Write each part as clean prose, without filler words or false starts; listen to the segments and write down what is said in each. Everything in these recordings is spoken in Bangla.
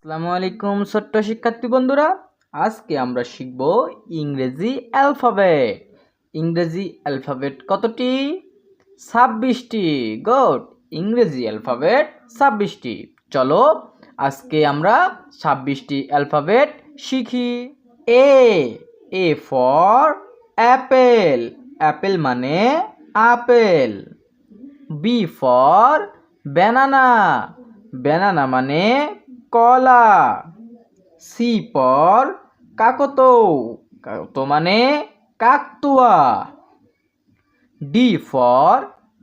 আসসালামু আলাইকুম ছোট্ট শিক্ষার্থী বন্ধুরা, আজকে আমরা শিখব ইংরেজি অ্যালফাবেট। ইংরেজি অ্যালফাবেট কতটি? 26টি। গুড। ইংরেজি অ্যালফাবেট 26টি। চলো আজকে আমরা 26টি অ্যালফাবেট শিখি। A for apple. অ্যাপেল মানে আপেল। B for banana. ব্যানানা মানে কলা। C for cockatoo. কাকতৌ মানে কাকতুয়া। D for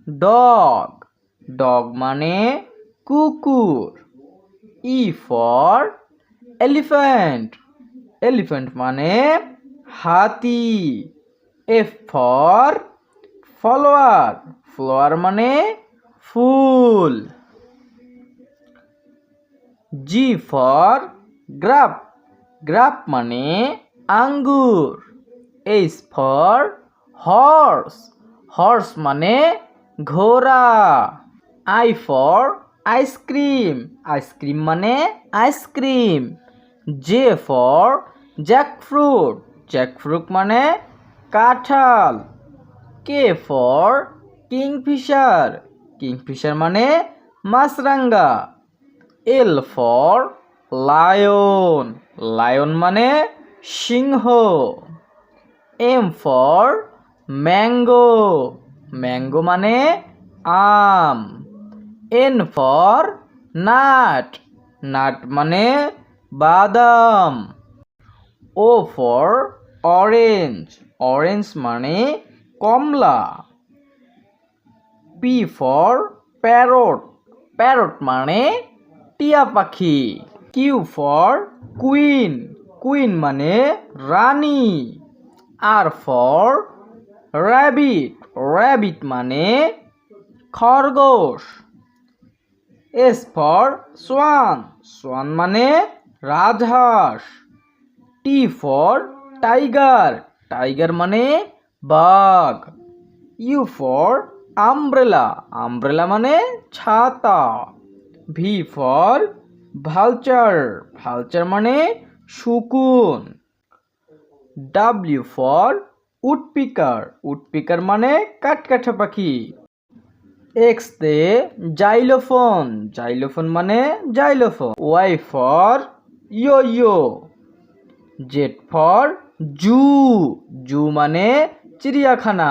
dog. ডগ মানে কুকুর। E for elephant. এলিফ্যান্ট মানে হাতি। F for follower. ফ্লাওয়ার মানে ফুল। G for গ্রাপ। গ্রাপ মানে আঙ্গুর। H for horse. হর্স মানে ঘোড়া। I for ice cream. আইসক্রিম মানে ice cream. J for jackfruit. Jackfruit মানে কাঁঠাল। K for kingfisher. কিংফিশার মানে মাছরাঙা। L for lion. লায়ন মানে সিংহ। M for mango. ম্যাঙ্গো মানে আম। N for nut. নাট মানে বাদাম। O for orange. অরেঞ্জ মানে কমলা। P for parrot. প্যারট মানে টিয়া পাখি। Q for queen. কুইন মানে রানী। R for rabbit. র্যাবিট মানে খরগোশ। S for Schwann. সোয়ান মানে রাজহাঁস। T for tiger. টাইগার মানে বাঘ। You for umbrella. আমব্রেলা মানে ছাতা। V for vulture. ভালচার মানে শকুন। W for woodpecker. উডপিকার মানে কাঠকাঠা পাখি। এক্স তে জাইলোফোন। জাইলোফোন মানে xylophone. Y for yo yo. Z for zoo. Zoo মানে চিড়িয়াখানা।